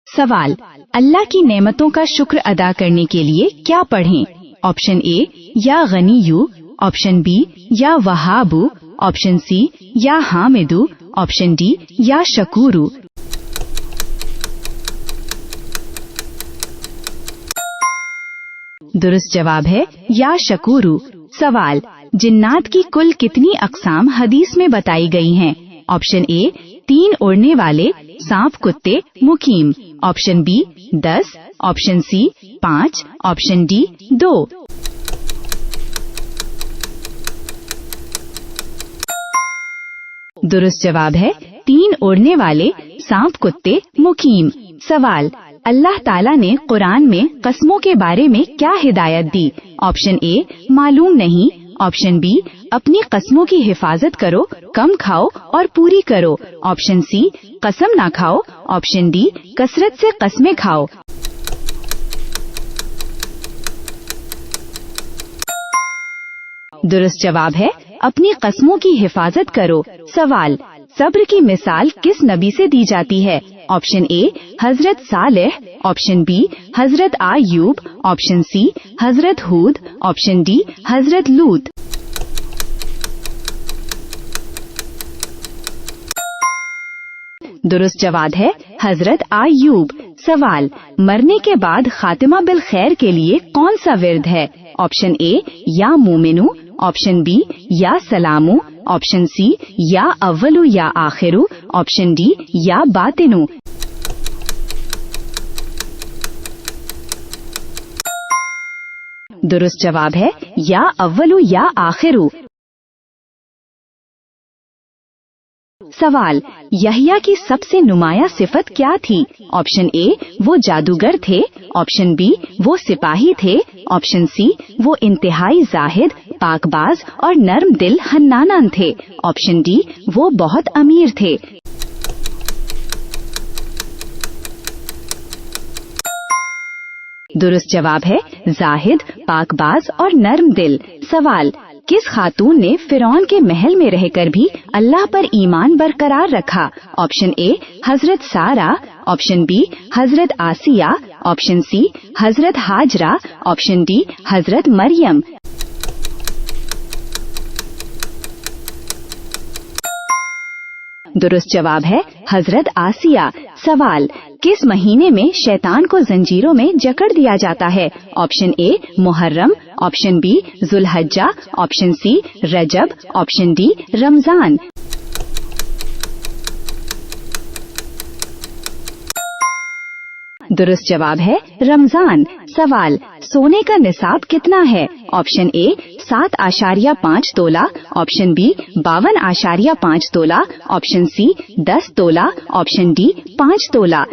सवाल, अल्लाह की नेमतों का शुक्र अदा करने के लिए क्या पढ़ें? ऑप्शन ए, या गनीयू, ऑप्शन बी, या वहाबू, ऑप्शन सी, या हामिदू, ऑप्शन डी, या शकूरू। दुरुस्त जवाब है या शकूरू। सवाल, जिन्नात की कुल कितनी अक़साम हदीस में बताई गई हैं? ऑप्शन ए, 3 उड़ने वाले, सांप, कुत्ते, मुकीम, option B 10, option C 5, option D 2। दुरुस्त जवाब है 3 उड़ने वाले, सांप, कुत्ते, मुकीम। सवाल, अल्लाह ताला ने कुरान में कस्मों के बारे में क्या हिदायत दी? ऑप्शन ए, मालूम नहीं, ऑप्शन बी, अपनी कस्मों की हिफाजत करो, कम खाओ और पूरी करो, ऑप्शन सी, कसम ना खाओ, ऑप्शन डी, कसरत से कस्में खाओ। दुरुस्त जवाब है अपनी कस्मों की हिफाजत करो। सवाल, सब्र की मिसाल किस नबी से दी जाती है? ऑप्शन ए, हजरत सालेह, ऑप्शन बी, हजरत आयूब, ऑप्शन सी, हजरत हूद, ऑप्शन डी, हजरत लूत। दुरुस्त जवाब है हजरत आयूब। सवाल, मरने के बाद खातिमा बिल खैर के लिए कौन सा विर्द है? ऑप्शन ए, या मोमिनू, ऑप्शन बी, या सलामू, ऑप्शन सी, या अव्वलू या आखिरू, ऑप्शन डी, या बातिनू। दुरुस्त जवाब है या अव्वलू या आखिरू। सवाल, यहिया की सबसे नुमाया सिफत क्या थी? ऑप्शन ए, वो जादूगर थे, ऑप्शन बी, वो सिपाही थे, ऑप्शन सी, वो इंतहाई जाहिद, पाकबाज और नर्म दिल हन्नान थे, ऑप्शन डी, वो बहुत अमीर थे। दुरुस्त जवाब है जाहिद, पाकबाज और नर्म दिल। सवाल, किस खातून ने फिरौन के महल में रहकर भी अल्लाह पर ईमान बरकरार रखा? ऑप्शन ए, हजरत सारा, ऑप्शन बी, हजरत आसिया, ऑप्शन सी, हजरत हाजरा, ऑप्शन डी, हजरत मरियम। दुरुस्त जवाब है हजरत आसिया। सवाल, किस महीने में शैतान को जंजीरों में जकड़ दिया जाता है? ऑप्शन ए, मुहर्रम, ऑप्शन बी, जुल्हज्जा, ऑप्शन सी, रजब, ऑप्शन डी, रमजान। दुरुस्त जवाब है रमजान। सवाल, सोने का निसाब कितना है? ऑप्शन ए, 7.5 तोला, ऑप्शन बी, 52.5 तोला, ऑप्शन सी, 10 तोला, ऑप्शन डी, 5 तोला।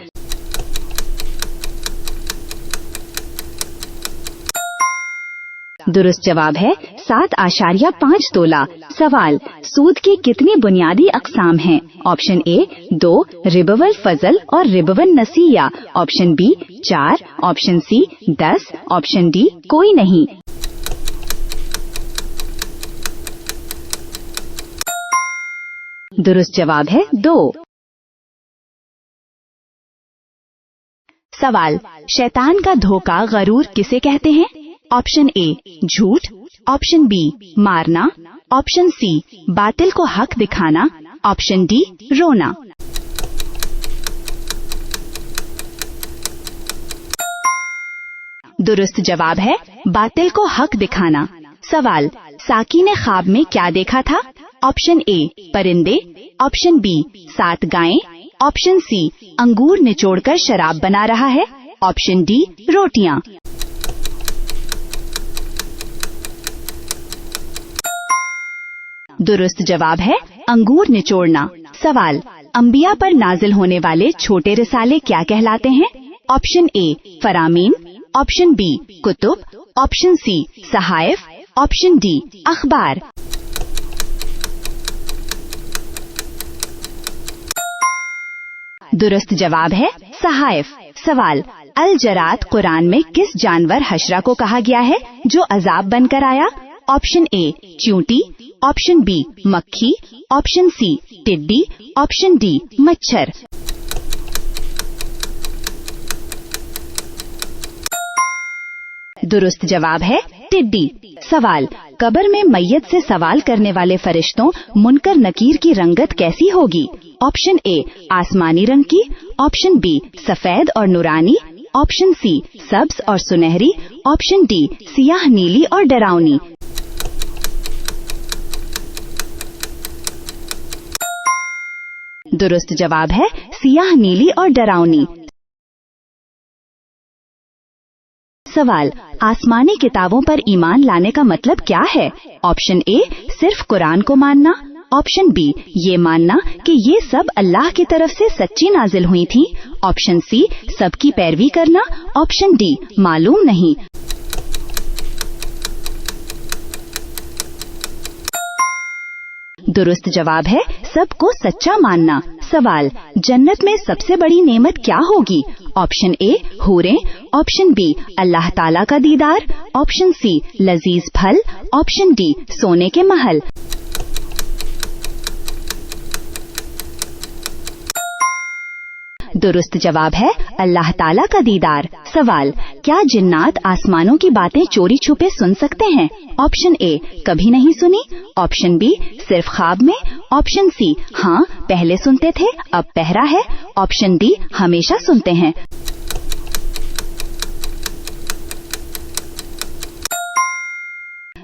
दुरुस्त जवाब है 7.5 तोला। सवाल, सूद की कितनी बुनियादी अक़साम हैं? ऑप्शन ए 2, रिबवल फजल और रिबवल नसीया, option B 4, option C 10, option D कोई नहीं। दुरुस्त जवाब है 2। सवाल, शैतान का धोखा गरूर किसे कहते हैं? ऑप्शन ए, झूठ, ऑप्शन बी, मारना, ऑप्शन सी, बातिल को हक दिखाना, ऑप्शन डी, रोना। दुरुस्त जवाब है बातिल को हक दिखाना। सवाल, साकी ने ख्वाब में क्या देखा था? ऑप्शन ए, परिंदे, ऑप्शन बी, 7 गायें, ऑप्शन सी, अंगूर निचोड़कर शराब बना रहा है, ऑप्शन डी, रोटियां। दुरुस्त जवाब है अंगूर निचोड़ना। सवाल, अंबिया पर नाजिल होने वाले छोटे रिसाले क्या कहलाते हैं? ऑप्शन ए, फरामीन, ऑप्शन बी, कुतुब, ऑप्शन सी, सहाइफ, ऑप्शन डी, अखबार। दुरुस्त जवाब है सहाइफ। सवाल, अल जरात कुरान में किस जानवर हशरा को कहा गया है जो अजाब बनकर आया? ऑप्शन ए, चींटी, ऑप्शन बी, मक्खी, ऑप्शन सी, टिड्डी, ऑप्शन डी, मच्छर। दुरुस्त जवाब है टिड्डी। सवाल, कब्र में मैयत से सवाल करने वाले फरिश्तों मुनकर नकीर की रंगत कैसी होगी? ऑप्शन ए आसमानी रंग की, ऑप्शन बी सफेद और नूरानी, ऑप्शन सी सब्ज और सुनहरी, ऑप्शन डी सियाह नीली और डरावनी। दुरुस्त जवाब है सियाह नीली और डरावनी। सवाल, आसमानी किताबों पर ईमान लाने का मतलब क्या है? ऑप्शन ए सिर्फ कुरान को मानना, ऑप्शन बी ये मानना कि ये सब अल्लाह की तरफ से सच्ची नाजिल हुई थी, ऑप्शन सी सबकी पैरवी करना, ऑप्शन डी मालूम नहीं। दुरुस्त जवाब है सबको सच्चा मानना। सवाल, जन्नत में सबसे बड़ी नेमत क्या होगी? ऑप्शन ए हूरें, ऑप्शन बी अल्लाह ताला का दीदार, ऑप्शन सी लजीज फल, ऑप्शन डी सोने के महल। दुरुस्त जवाब है अल्लाह ताला का दीदार। सवाल, क्या जिन्नात आसमानों की बातें चोरी छुपे सुन सकते हैं? ऑप्शन ए कभी नहीं सुनी, ऑप्शन बी सिर्फ ख्वाब में, ऑप्शन सी हाँ पहले सुनते थे अब पहरा है, ऑप्शन डी हमेशा सुनते हैं।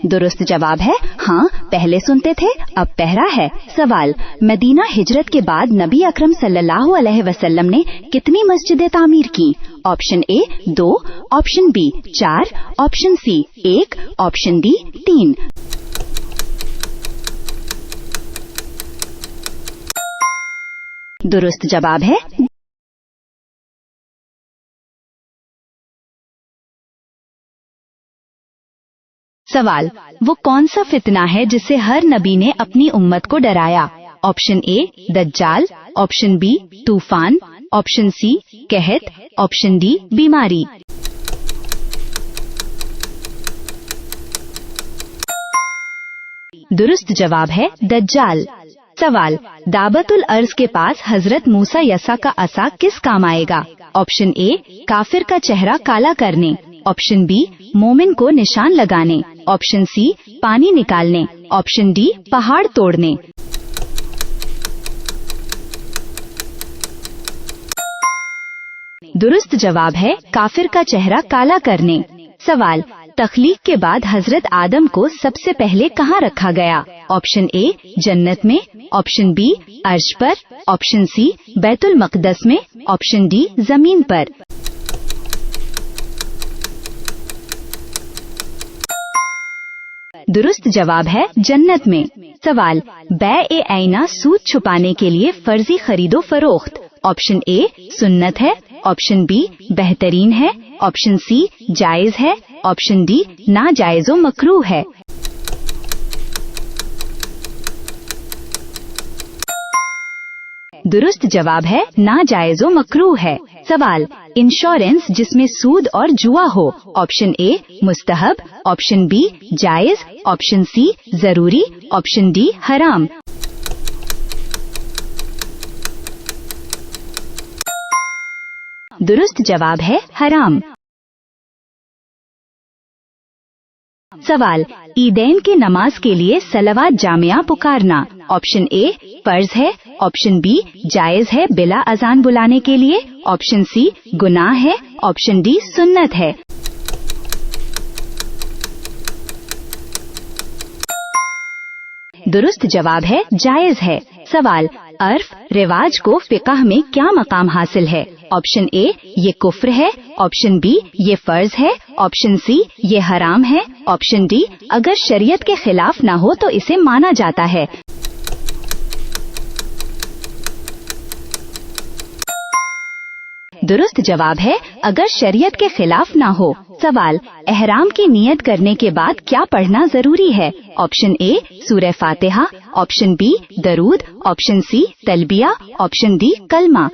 दुरुस्त जवाब है हाँ पहले सुनते थे अब पहरा है। सवाल, मदीना हिजरत के बाद नबी अकरम सल्लल्लाहु अलैहि वसल्लम ने कितनी मस्जिदें तामीर की? Option A 2, option B 4, option C 1, option D 3। दुरुस्त जवाब है सवाल, वो कौन सा फितना है जिससे हर नबी ने अपनी उम्मत को डराया? ऑप्शन ए दज्जाल, ऑप्शन बी तूफान, ऑप्शन सी कहत, ऑप्शन डी बीमारी। दुरुस्त जवाब है दज्जाल। सवाल, दाबतुल अर्ज के पास हजरत मूसा यसा का असा किस काम आएगा? ऑप्शन ए काफिर का चेहरा काला करने, ऑप्शन बी मोमिन को निशान लगाने, ऑप्शन सी पानी निकालने, ऑप्शन डी पहाड़ तोड़ने। दुरुस्त जवाब है काफिर का चेहरा काला करने। सवाल, तख्लीक के बाद हजरत आदम को सबसे पहले कहाँ रखा गया? ऑप्शन ए जन्नत में, ऑप्शन बी अर्श पर, ऑप्शन सी बैतुल मकदस में, ऑप्शन डी जमीन पर। दुरुस्त जवाब है जन्नत में। सवाल, बै ऐना सूद छुपाने के लिए फर्जी खरीदो फरोख्त। ऑप्शन ए सुन्नत है, ऑप्शन बी बेहतरीन है, ऑप्शन सी जायज है, ऑप्शन डी नाजायज़ो मकरूह है। दुरुस्त जवाब है नाजायज़ो मकरूह है। सवाल, इंश्योरेंस जिसमें सूद और जुआ हो। ऑप्शन ए मुस्तहब, ऑप्शन बी जायज, ऑप्शन सी जरूरी, ऑप्शन डी हराम। दुरुस्त जवाब है हराम। सवाल, ईदैन की नमाज के लिए सलवात जामिया पुकारना। ऑप्शन ए फर्ज है, ऑप्शन बी जायज है बिला अजान बुलाने के लिए, ऑप्शन सी गुनाह है, ऑप्शन डी सुन्नत है। दुरुस्त जवाब है जायज है। सवाल, अर्फ रिवाज को फिक़ह में क्या मकाम हासिल है? ऑप्शन ए ये कुफ्र है, ऑप्शन बी ये फर्ज है, ऑप्शन सी ये हराम है, ऑप्शन डी अगर शरीयत के खिलाफ न हो तो इसे माना जाता है। दुरुस्त जवाब है अगर शरीयत के खिलाफ ना हो। सवाल, एहराम की नियत करने के बाद क्या पढ़ना जरूरी है? ऑप्शन ए सूरह फातिहा, ऑप्शन बी दरूद, ऑप्शन सी तलबिया, ऑप्शन डी कलमा।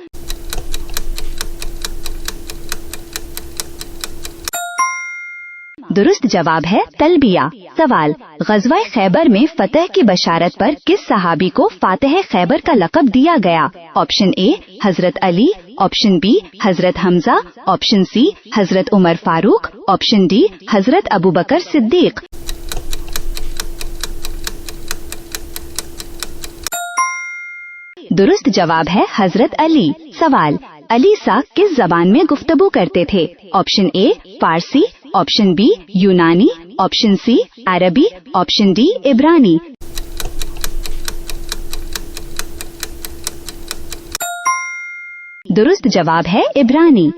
दुरुस्त जवाब है तलबिया। सवाल, ग़ज़वा खैबर में फतह की बशारत पर किस सहाबी को फातिह खैबर का लक़ब दिया गया? Option A Hazrat Ali, option B Hazrat Hamza, option C Hazrat Umar Farooq, option D हजरत अबू बकर सिद्दीक। दुरुस्त जवाब है हजरत अली। सवाल, अली सा किस जबान में गुफ्तगू करते थे? ऑप्शन ए फारसी, ऑप्शन बी यूनानी, ऑप्शन सी अरबी, ऑप्शन डी इब्रानी। दुरुस्त जवाब है इब्रानी।